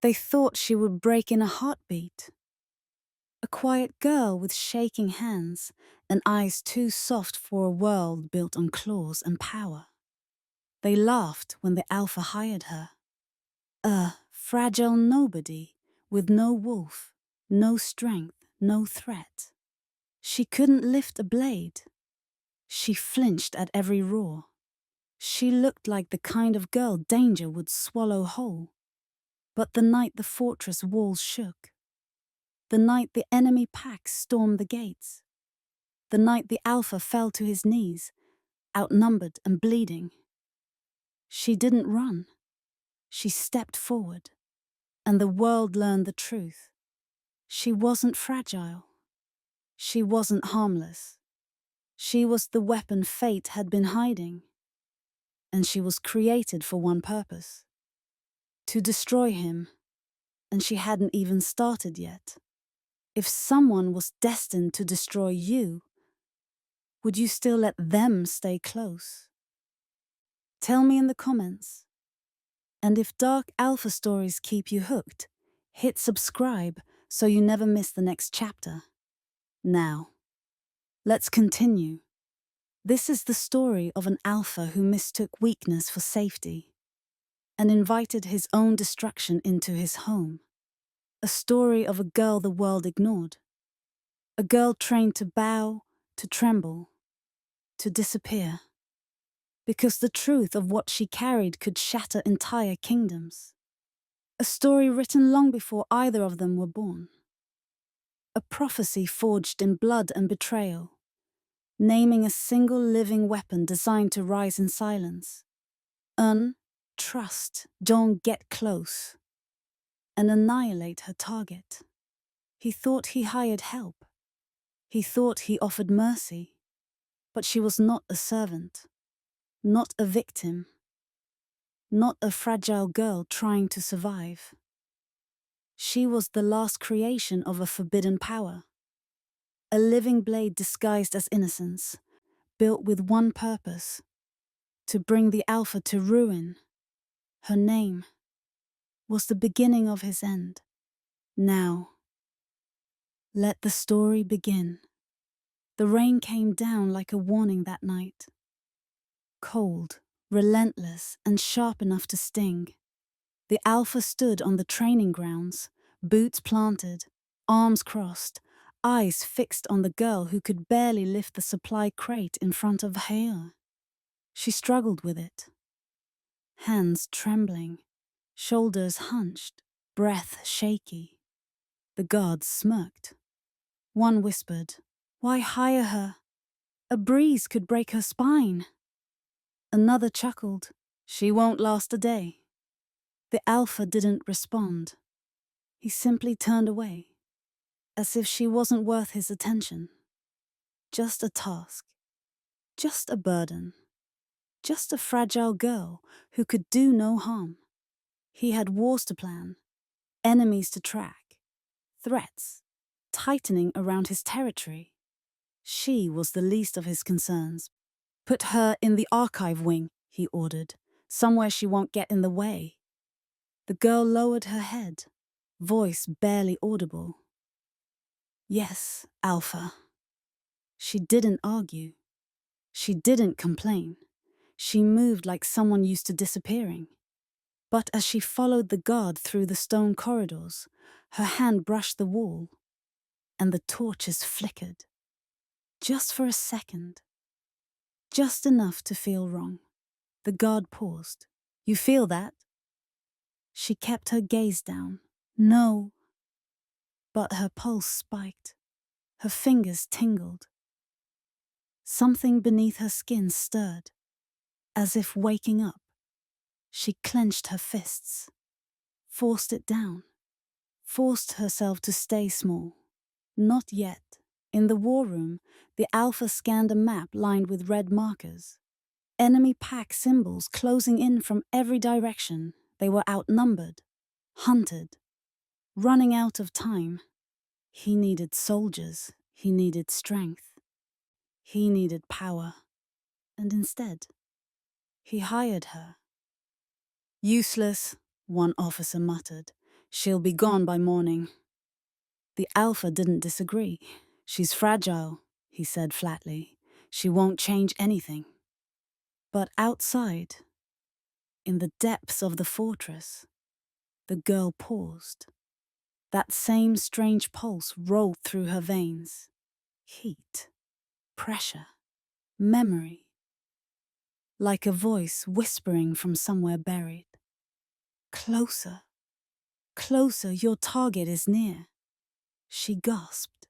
They thought she would break in a heartbeat. A quiet girl with shaking hands and eyes too soft for a world built on claws and power. They laughed when the alpha hired her. A fragile nobody with no wolf, no strength, no threat. She couldn't lift a blade. She flinched at every roar. She looked like the kind of girl danger would swallow whole. But the night the fortress walls shook, the night the enemy pack stormed the gates, the night the alpha fell to his knees, outnumbered and bleeding, she didn't run. She stepped forward, and the world learned the truth. She wasn't fragile. She wasn't harmless. She was the weapon fate had been hiding. And she was created for one purpose: to destroy him. And she hadn't even started yet. If someone was destined to destroy you, would you still let them stay close? Tell me in the comments. And if Dark Alpha stories keep you hooked, hit subscribe so you never miss the next chapter. Now, let's continue. This is the story of an alpha who mistook weakness for safety and invited his own destruction into his home. A story of a girl the world ignored. A girl trained to bow, to tremble, to disappear. Because the truth of what she carried could shatter entire kingdoms. A story written long before either of them were born. A prophecy forged in blood and betrayal, naming a single living weapon designed to rise in silence. Trust, don't get close, and annihilate her target. He thought he hired help. He thought he offered mercy. But she was not a servant, not a victim, not a fragile girl trying to survive. She was the last creation of a forbidden power. A living blade disguised as innocence, built with one purpose: to bring the alpha to ruin. Her name was the beginning of his end. Now, let the story begin. The rain came down like a warning that night. Cold, relentless, and sharp enough to sting. The alpha stood on the training grounds, boots planted, arms crossed, eyes fixed on the girl who could barely lift the supply crate in front of her. She struggled with it. Hands trembling, shoulders hunched, breath shaky. The guards smirked. One whispered, "Why hire her? A breeze could break her spine." Another chuckled, "She won't last a day." The alpha didn't respond. He simply turned away, as if she wasn't worth his attention. Just a task, just a burden, just a fragile girl who could do no harm. He had wars to plan, enemies to track, threats tightening around his territory. She was the least of his concerns. "Put her in the archive wing," he ordered, "somewhere she won't get in the way." The girl lowered her head, voice barely audible. "Yes, Alpha." She didn't argue. She didn't complain. She moved like someone used to disappearing. But as she followed the guard through the stone corridors, her hand brushed the wall, and the torches flickered. Just for a second. Just enough to feel wrong. The guard paused. "You feel that?" She kept her gaze down. "No." But her pulse spiked. Her fingers tingled. Something beneath her skin stirred, as if waking up. She clenched her fists, forced it down, forced herself to stay small. Not yet. In the war room, the alpha scanned a map lined with red markers. Enemy pack symbols closing in from every direction. They were outnumbered, hunted, running out of time. He needed soldiers. He needed strength. He needed power. And instead, he hired her. "Useless," one officer muttered. She'll be gone by morning. The alpha didn't disagree. She's fragile, he said flatly. She won't change anything. But outside, in the depths of the fortress, the girl paused. That same strange pulse rolled through her veins. Heat, pressure, memory. Like a voice whispering from somewhere buried. Closer, closer, your target is near. She gasped,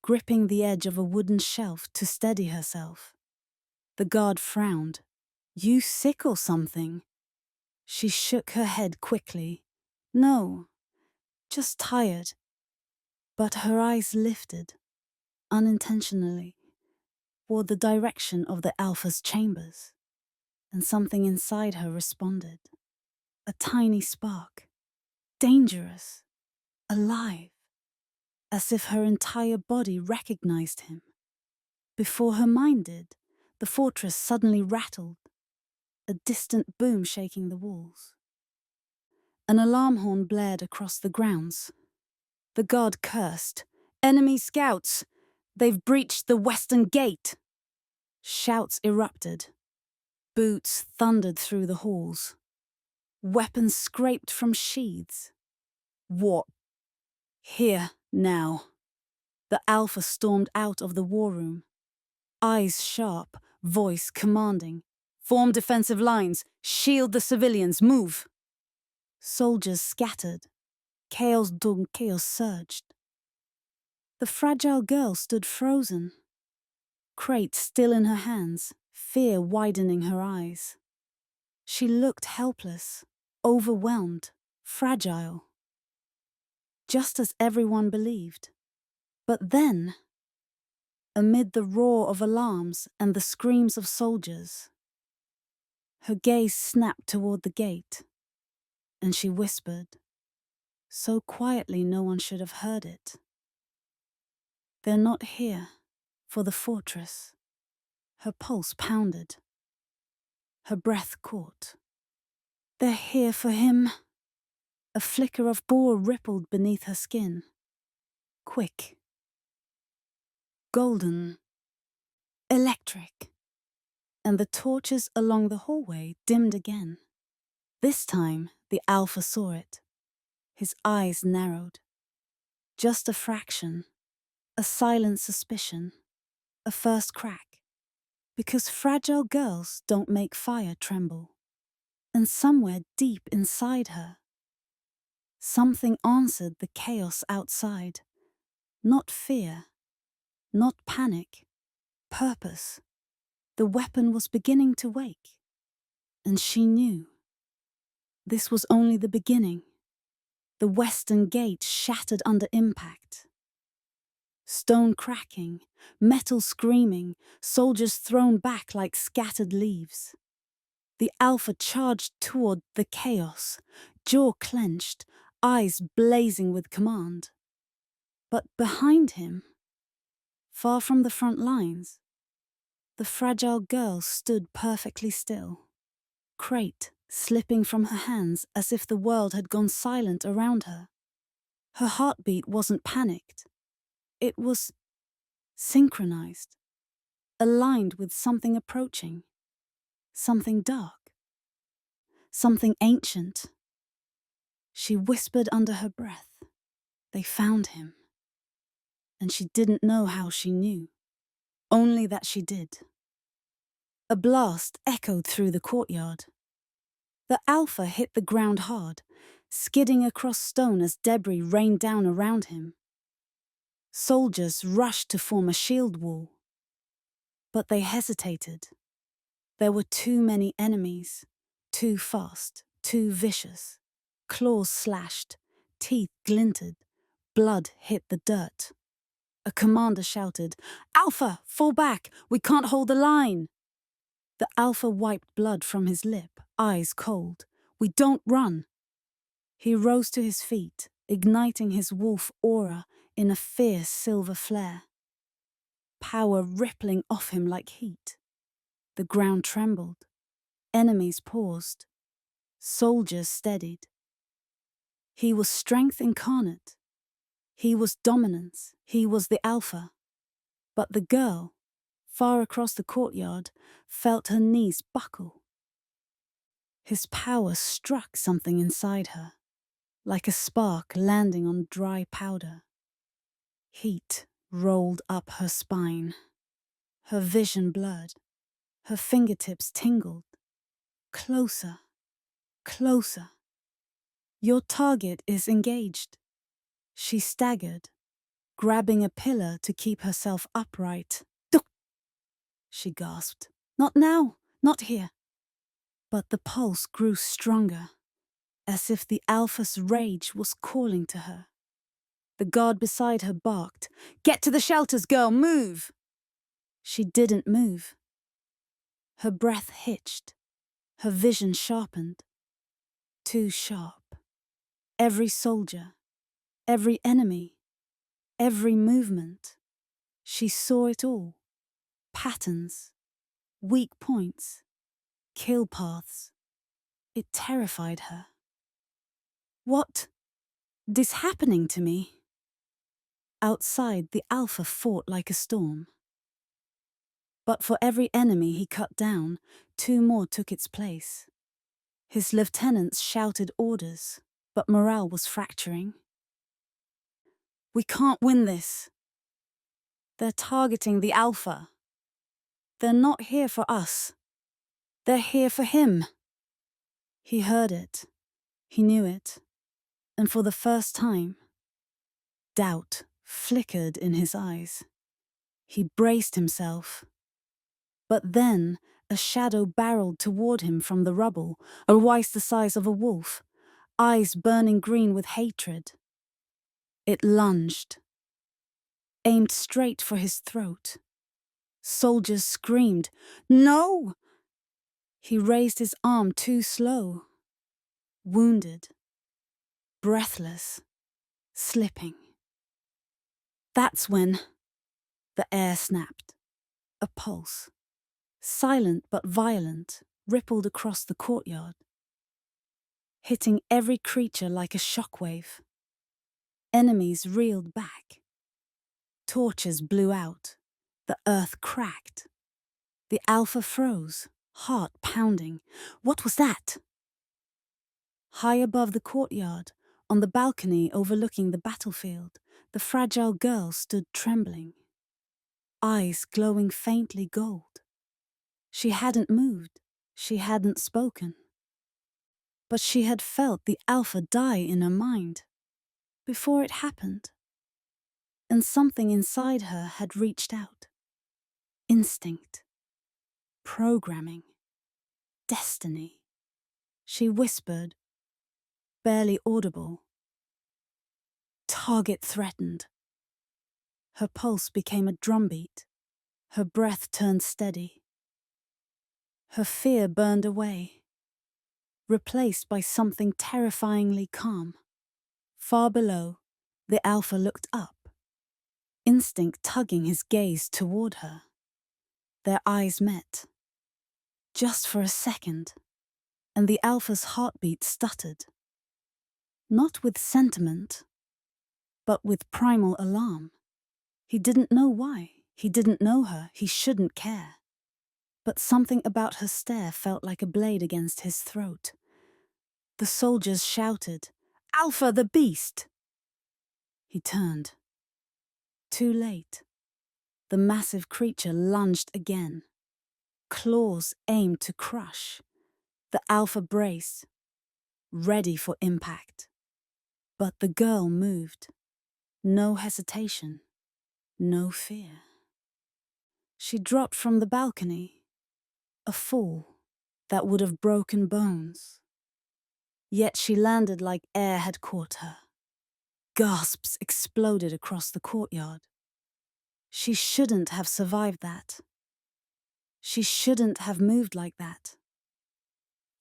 gripping the edge of a wooden shelf to steady herself. The guard frowned. You sick or something? She shook her head quickly. No, just tired. But her eyes lifted, unintentionally, toward the direction of the Alpha's chambers, and something inside her responded. A tiny spark. Dangerous. Alive. As if her entire body recognized him. Before her mind did, the fortress suddenly rattled, a distant boom shaking the walls. An alarm horn blared across the grounds. The guard cursed. Enemy scouts! They've breached the western gate! Shouts erupted. Boots thundered through the halls. Weapons scraped from sheaths. What? Here, now. The Alpha stormed out of the war room. Eyes sharp, voice commanding. Form defensive lines, shield the civilians, move! Soldiers scattered. Chaos surged. The fragile girl stood frozen. Crate still in her hands, fear widening her eyes. She looked helpless, overwhelmed, fragile. Just as everyone believed. But then, amid the roar of alarms and the screams of soldiers, her gaze snapped toward the gate, and she whispered, so quietly no one should have heard it. They're not here for the fortress. Her pulse pounded. Her breath caught. They're here for him. A flicker of boar rippled beneath her skin. Quick. Golden. Electric. And the torches along the hallway dimmed again. This time, the Alpha saw it. His eyes narrowed. Just a fraction. A silent suspicion. A first crack. Because fragile girls don't make fire tremble. And somewhere deep inside her, something answered the chaos outside. Not fear. Not panic. Purpose. The weapon was beginning to wake. And she knew. This was only the beginning. The western gate shattered under impact. Stone cracking, metal screaming, soldiers thrown back like scattered leaves. The Alpha charged toward the chaos, jaw clenched, eyes blazing with command. But behind him, far from the front lines, the fragile girl stood perfectly still. Crate slipping from her hands as if the world had gone silent around her. Her heartbeat wasn't panicked. It was synchronized, aligned with something approaching, something dark, something ancient. She whispered under her breath, they found him. And she didn't know how she knew, only that she did. A blast echoed through the courtyard. The Alpha hit the ground hard, skidding across stone as debris rained down around him. Soldiers rushed to form a shield wall. But they hesitated. There were too many enemies, too fast, too vicious. Claws slashed, teeth glinted, blood hit the dirt. A commander shouted, "Alpha, fall back! We can't hold the line!" The Alpha wiped blood from his lip, eyes cold. "We don't run!" He rose to his feet, igniting his wolf aura in a fierce silver flare. Power rippling off him like heat. The ground trembled. Enemies paused. Soldiers steadied. He was strength incarnate. He was dominance. He was the alpha. But the girl, far across the courtyard, felt her knees buckle. His power struck something inside her, like a spark landing on dry powder. Heat rolled up her spine. Her vision blurred. Her fingertips tingled. Closer, closer. Your target is engaged. She staggered, grabbing a pillar to keep herself upright. Duck! She gasped. Not now, not here. But the pulse grew stronger, as if the alpha's rage was calling to her. The guard beside her barked, "Get to the shelters, girl, move!" She didn't move. Her breath hitched, her vision sharpened. Too sharp. Every soldier, every enemy, every movement. She saw it all. Patterns, weak points, kill paths. It terrified her. What is happening to me? Outside, the alpha fought like a storm. But for every enemy he cut down, 2 more took its place. His lieutenants shouted orders, but morale was fracturing. We can't win this. They're targeting the alpha. They're not here for us. They're here for him. He heard it. He knew it. And for the first time, doubt flickered in his eyes. He braced himself. But then a shadow barreled toward him from the rubble, twice the size of a wolf, eyes burning green with hatred. It lunged, aimed straight for his throat. Soldiers screamed, "No!" He raised his arm too slow, wounded, breathless, slipping. That's when the air snapped. A pulse, silent but violent, rippled across the courtyard, hitting every creature like a shockwave. Enemies reeled back. Torches blew out. The earth cracked. The alpha froze, heart pounding. What was that? High above the courtyard, on the balcony overlooking the battlefield, the fragile girl stood trembling, eyes glowing faintly gold. She hadn't moved. She hadn't spoken. But she had felt the alpha die in her mind before it happened. And something inside her had reached out. Instinct. Programming. Destiny. She whispered, barely audible. Target threatened. Her pulse became a drumbeat. Her breath turned steady. Her fear burned away, replaced by something terrifyingly calm. Far below, the alpha looked up, instinct tugging his gaze toward her. Their eyes met. Just for a second, and the alpha's heartbeat stuttered. Not with sentiment, but with primal alarm. He didn't know why. He didn't know her. He shouldn't care. But something about her stare felt like a blade against his throat. The soldiers shouted, "Alpha, the beast!" He turned. Too late. The massive creature lunged again. Claws aimed to crush. The alpha braced, ready for impact. But the girl moved. No hesitation. No fear. She dropped from the balcony. A fall that would have broken bones. Yet she landed like air had caught her. Gasps exploded across the courtyard. She shouldn't have survived that. She shouldn't have moved like that.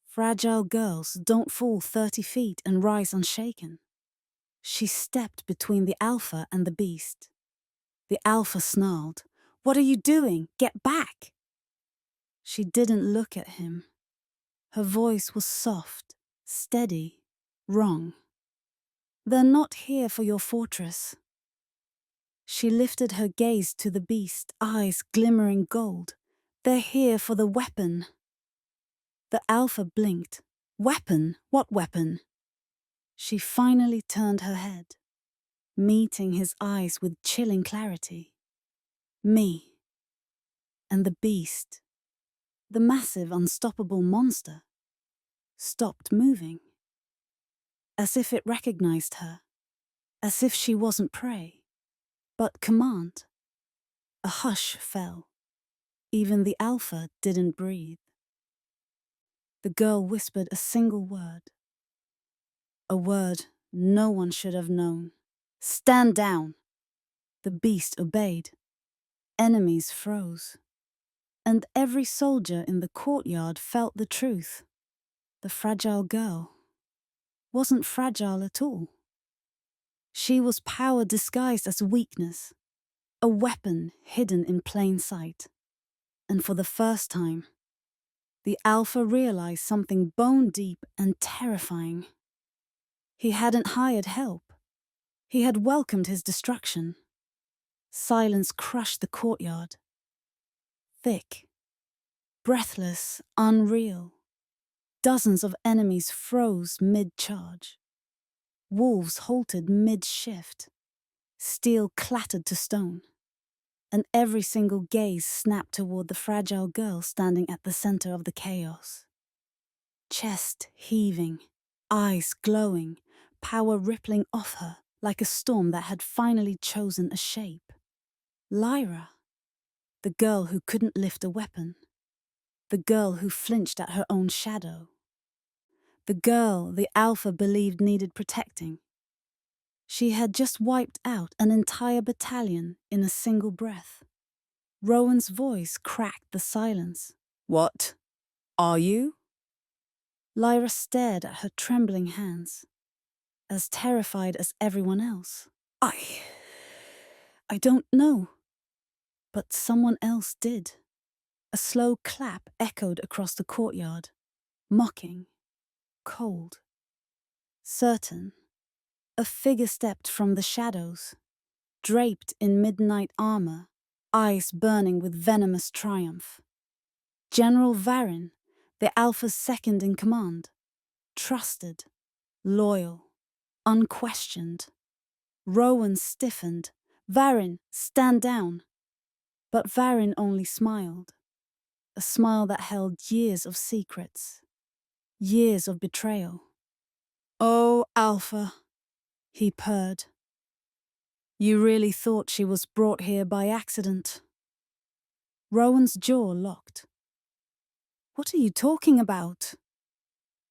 Fragile girls don't fall 30 feet and rise unshaken. She stepped between the alpha and the beast. The alpha snarled, "What are you doing? Get back!" She didn't look at him. Her voice was soft, steady, wrong. They're not here for your fortress. She lifted her gaze to the beast, eyes glimmering gold. They're here for the weapon. The alpha blinked. Weapon? What weapon? She finally turned her head, meeting his eyes with chilling clarity. Me. And the beast, the massive, unstoppable monster, stopped moving. As if it recognized her, as if she wasn't prey, but command. A hush fell. Even the alpha didn't breathe. The girl whispered a single word. A word no one should have known. Stand down! The beast obeyed. Enemies froze. And every soldier in the courtyard felt the truth. The fragile girl wasn't fragile at all. She was power disguised as weakness, a weapon hidden in plain sight. And for the first time, the alpha realized something bone deep and terrifying. He hadn't hired help. He had welcomed his destruction. Silence crushed the courtyard. Thick, breathless, unreal. Dozens of enemies froze mid-charge. Wolves halted mid-shift. Steel clattered to stone. And every single gaze snapped toward the fragile girl standing at the center of the chaos. Chest heaving, eyes glowing, power rippling off her like a storm that had finally chosen a shape. Lyra, the girl who couldn't lift a weapon. The girl who flinched at her own shadow. The girl the alpha believed needed protecting. She had just wiped out an entire battalion in a single breath. Rowan's voice cracked the silence. What? Are you? Lyra stared at her trembling hands, as terrified as everyone else. I don't know. But someone else did. A slow clap echoed across the courtyard, mocking, cold, certain. A figure stepped from the shadows, draped in midnight armor, eyes burning with venomous triumph. General Varin, the Alpha's second in command. Trusted, loyal, unquestioned. Rowan stiffened. Varin, stand down. But Varin only smiled. A smile that held years of secrets. Years of betrayal. Oh, Alpha, he purred. You really thought she was brought here by accident? Rowan's jaw locked. What are you talking about?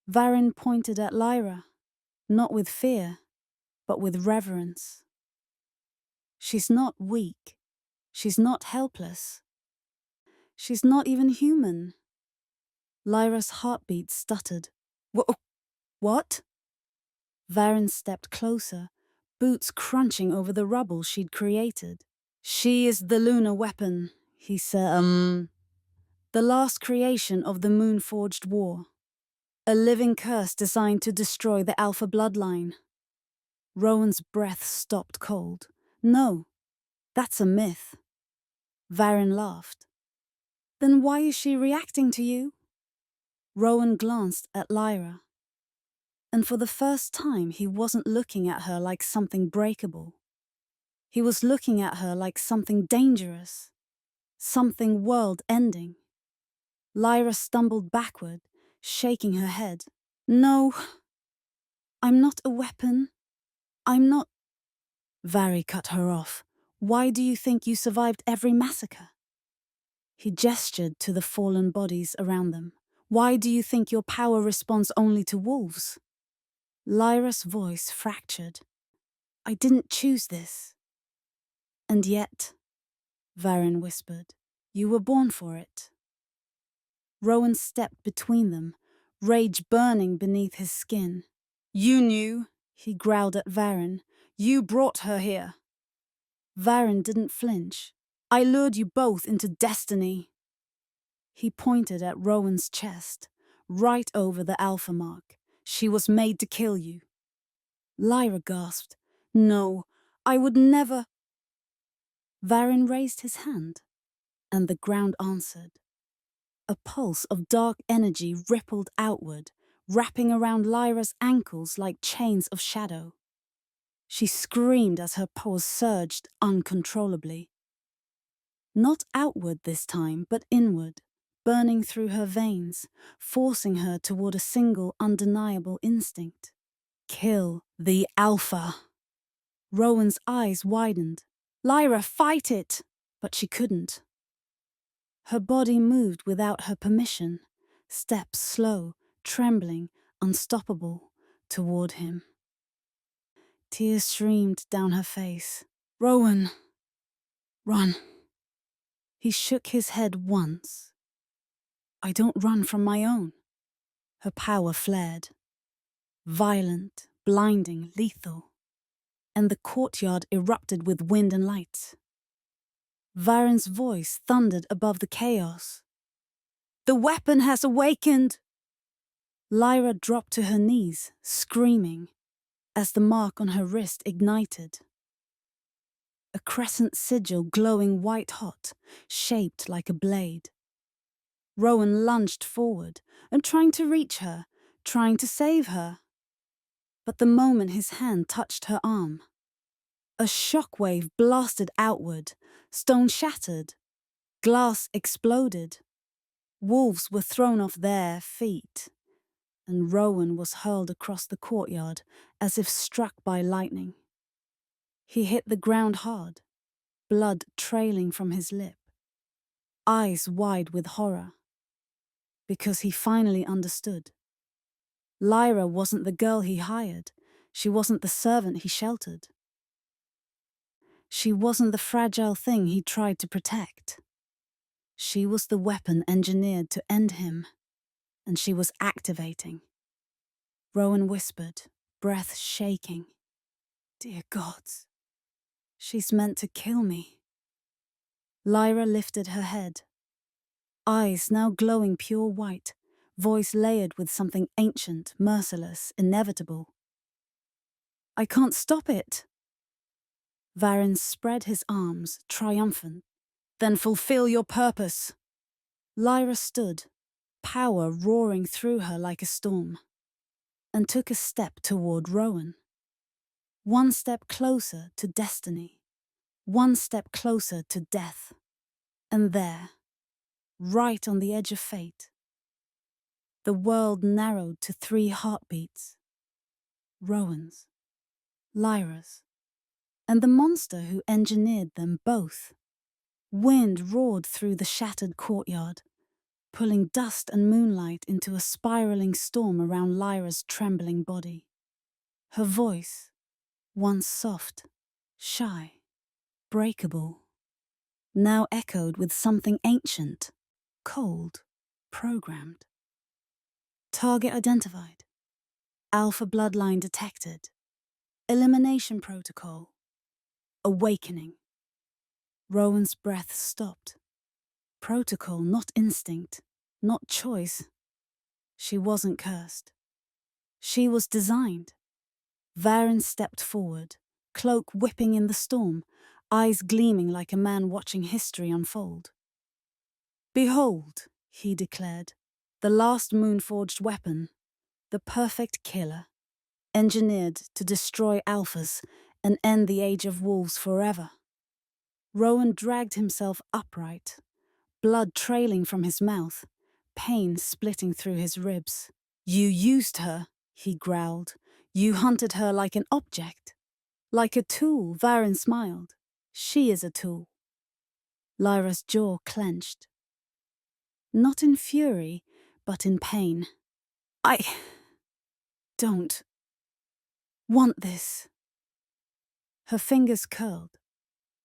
Varin pointed at Lyra, not with fear, but with reverence. She's not weak. She's not helpless. She's not even human. Lyra's heartbeat stuttered. What? Varin stepped closer, boots crunching over the rubble she'd created. She is the lunar weapon, he said. The last creation of the moon-forged war. A living curse designed to destroy the Alpha bloodline. Rowan's breath stopped cold. No, that's a myth. Varin laughed. Then why is she reacting to you? Rowan glanced at Lyra. And for the first time, he wasn't looking at her like something breakable. He was looking at her like something dangerous, something world-ending. Lyra stumbled backward, shaking her head. No, I'm not a weapon. I'm not... Vari cut her off. Why do you think you survived every massacre? He gestured to the fallen bodies around them. Why do you think your power responds only to wolves? Lyra's voice fractured. I didn't choose this. And yet, Varin whispered, you were born for it. Rowan stepped between them, rage burning beneath his skin. You knew, he growled at Varin. You brought her here. Varin didn't flinch. I lured you both into destiny. He pointed at Rowan's chest, right over the alpha mark. She was made to kill you. Lyra gasped. No, I would never. Varin raised his hand, and the ground answered. A pulse of dark energy rippled outward, wrapping around Lyra's ankles like chains of shadow. She screamed as her paws surged uncontrollably. Not outward this time, but inward, burning through her veins, forcing her toward a single undeniable instinct. Kill the Alpha. Rowan's eyes widened. Lyra, fight it! But she couldn't. Her body moved without her permission, steps slow, trembling, unstoppable, toward him. Tears streamed down her face. Rowan! Run! He shook his head once. I don't run from my own. Her power flared. Violent, blinding, lethal. And the courtyard erupted with wind and light. Varen's voice thundered above the chaos. The weapon has awakened! Lyra dropped to her knees, screaming, as the mark on her wrist ignited. A crescent sigil glowing white-hot, shaped like a blade. Rowan lunged forward, and trying to reach her, trying to save her. But the moment his hand touched her arm, a shockwave blasted outward, stone shattered, glass exploded. Wolves were thrown off their feet, and Rowan was hurled across the courtyard as if struck by lightning. He hit the ground hard, blood trailing from his lip, eyes wide with horror, because he finally understood. Lyra wasn't the girl he hired. She wasn't the servant he sheltered. She wasn't the fragile thing he tried to protect. She was the weapon engineered to end him, and she was activating. Rowan whispered, breath shaking. Dear gods, she's meant to kill me. Lyra lifted her head, eyes now glowing pure white, voice layered with something ancient, merciless, inevitable. I can't stop it. Varen spread his arms, triumphant. Then fulfill your purpose. Lyra stood, power roaring through her like a storm, and took a step toward Rowan. One step closer to destiny, one step closer to death. And there, right on the edge of fate, the world narrowed to 3 heartbeats. Rowan's, Lyra's, and the monster who engineered them both. Wind roared through the shattered courtyard, pulling dust and moonlight into a spiraling storm around Lyra's trembling body. Her voice, once soft, shy, breakable, now echoed with something ancient, cold, programmed. Target identified. Alpha bloodline detected. Elimination protocol. Awakening. Rowan's breath stopped. Protocol, not instinct, not choice. She wasn't cursed. She was designed. Varen stepped forward, cloak whipping in the storm, eyes gleaming like a man watching history unfold. Behold, he declared, the last moon-forged weapon, the perfect killer, engineered to destroy alphas and end the age of wolves forever. Rowan dragged himself upright, blood trailing from his mouth, pain splitting through his ribs. You used her, he growled. You hunted her like an object. Like a tool, Varen smiled. She is a tool. Lyra's jaw clenched. Not in fury, but in pain. I don't want this. Her fingers curled,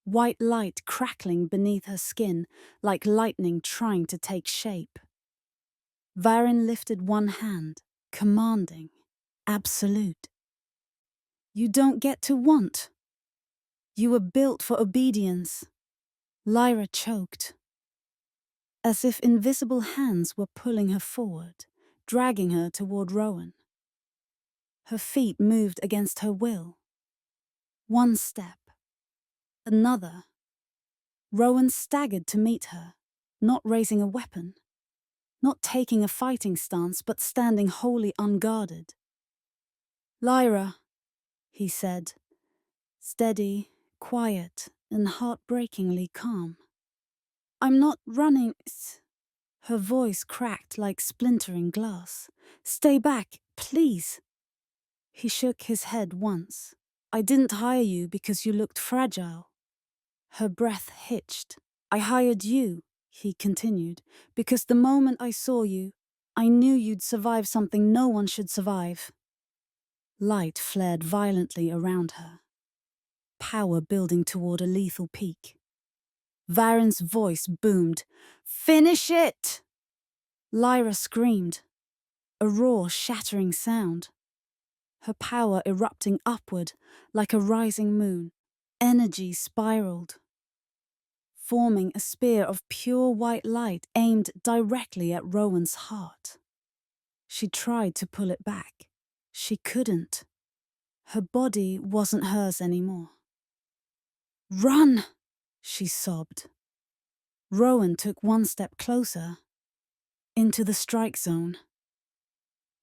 white light crackling beneath her skin like lightning trying to take shape. Varen lifted one hand, commanding, absolute. You don't get to want. You were built for obedience. Lyra choked, as if invisible hands were pulling her forward, dragging her toward Rowan. Her feet moved against her will. One step. Another. Rowan staggered to meet her, not raising a weapon, not taking a fighting stance, but standing wholly unguarded. "Lyra," he said, steady, quiet, and heartbreakingly calm. "I'm not running." Her voice cracked like splintering glass. "Stay back, please." He shook his head once. "I didn't hire you because you looked fragile." Her breath hitched. "I hired you," he continued, "because the moment I saw you, I knew you'd survive something no one should survive." Light flared violently around her, power building toward a lethal peak. Varen's voice boomed, "Finish it!" Lyra screamed, a raw, shattering sound. Her power erupting upward like a rising moon. Energy spiraled, forming a spear of pure white light aimed directly at Rowan's heart. She tried to pull it back. She couldn't. Her body wasn't hers anymore. "Run!" she sobbed. Rowan took one step closer, into the strike zone.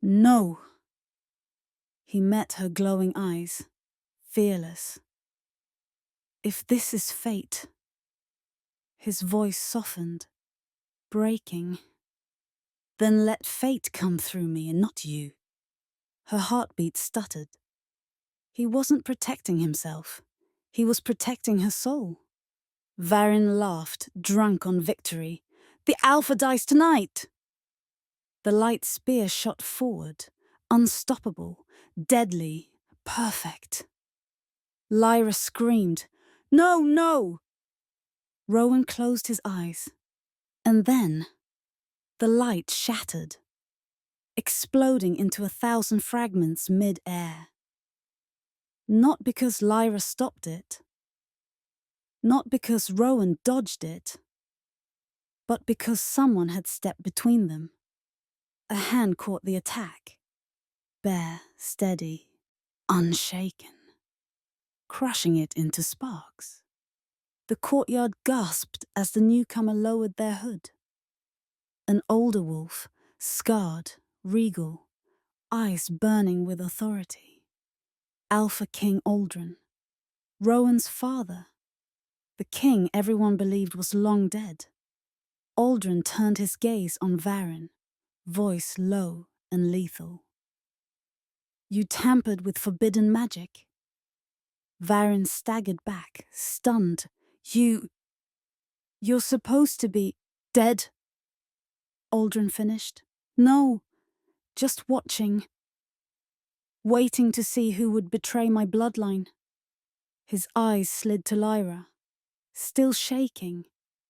"No!" He met her glowing eyes, fearless. "If this is fate..." His voice softened, breaking. "Then let fate come through me and not you." Her heartbeat stuttered. He wasn't protecting himself. He was protecting her soul. Varen laughed, drunk on victory. "The Alpha dies tonight!" The light spear shot forward, unstoppable, deadly, perfect. Lyra screamed, "No, no!" Rowan closed his eyes. And then, the light shattered, exploding into 1,000 fragments mid-air. Not because Lyra stopped it, not because Rowan dodged it, but because someone had stepped between them. A hand caught the attack, bare, steady, unshaken, crushing it into sparks. The courtyard gasped as the newcomer lowered their hood. An older wolf, scarred, regal, eyes burning with authority. Alpha King Aldrin, Rowan's father, the king everyone believed was long dead. Aldrin turned his gaze on Varen, voice low and lethal. "You tampered with forbidden magic." Varen staggered back, stunned. You're supposed to be dead," Aldrin finished. "No, just watching. Waiting to see who would betray my bloodline." His eyes slid to Lyra, still shaking,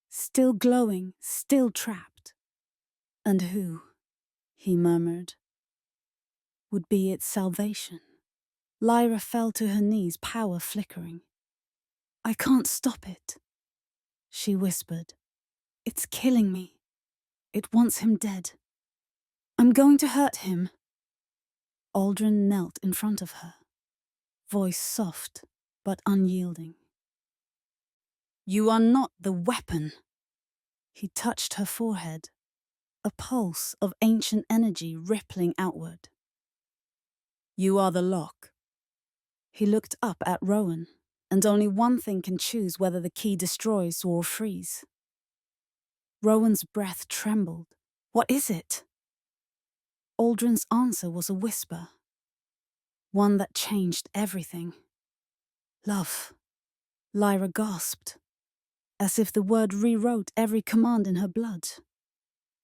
still glowing, still trapped. "And who," he murmured, "would be its salvation?" Lyra fell to her knees, power flickering. "I can't stop it," she whispered. "It's killing me. It wants him dead. I'm going to hurt him." Aldrin knelt in front of her, voice soft but unyielding. "You are not the weapon." He touched her forehead, a pulse of ancient energy rippling outward. "You are the lock." He looked up at Rowan, and only one thing can choose whether the key destroys or frees. Rowan's breath trembled. "What is it?" Aldrin's answer was a whisper, one that changed everything. "Love." Lyra gasped, as if the word rewrote every command in her blood.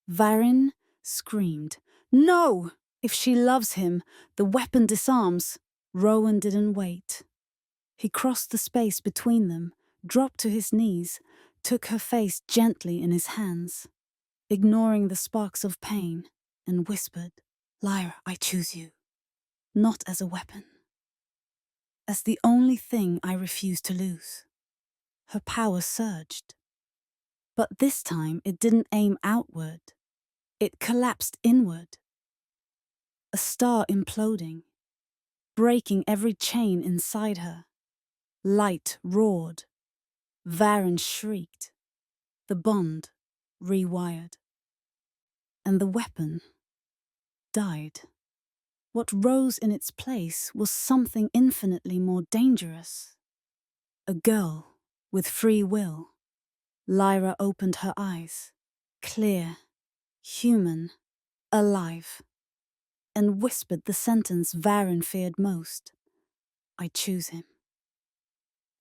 Varen screamed, "No! If she loves him, the weapon disarms." Rowan didn't wait. He crossed the space between them, dropped to his knees, took her face gently in his hands, ignoring the sparks of pain, and whispered, "Lyra, I choose you, not as a weapon, as the only thing I refuse to lose." Her power surged. But this time it didn't aim outward. It collapsed inward. A star imploding, breaking every chain inside her. Light roared. Varen shrieked. The bond rewired. And the weapon died. What rose in its place was something infinitely more dangerous. A girl with free will. Lyra opened her eyes, clear, human, alive, and whispered the sentence Varen feared most. I choose him.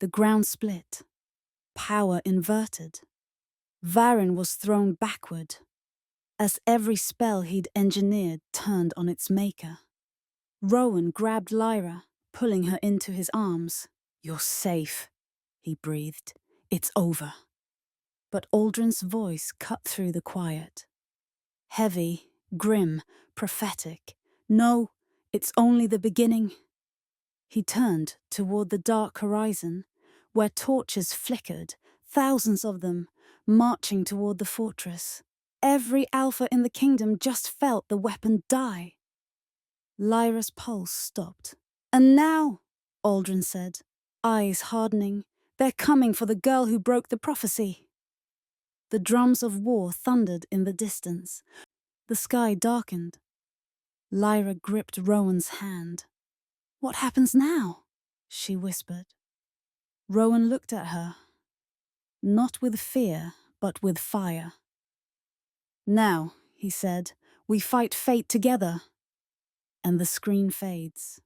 The ground split, power inverted. Varen was thrown backward, as every spell he'd engineered turned on its maker. Rowan grabbed Lyra, pulling her into his arms. You're safe, he breathed. It's over. But Aldrin's voice cut through the quiet. Heavy, grim, prophetic. No, it's only the beginning. He turned toward the dark horizon, where torches flickered, thousands of them, marching toward the fortress. Every alpha in the kingdom just felt the weapon die. Lyra's pulse stopped. And now, Aldrin said, eyes hardening, they're coming for the girl who broke the prophecy. The drums of war thundered in the distance. The sky darkened. Lyra gripped Rowan's hand. What happens now? She whispered. Rowan looked at her, not with fear, but with fire. Now, he said, we fight fate together. And the screen fades.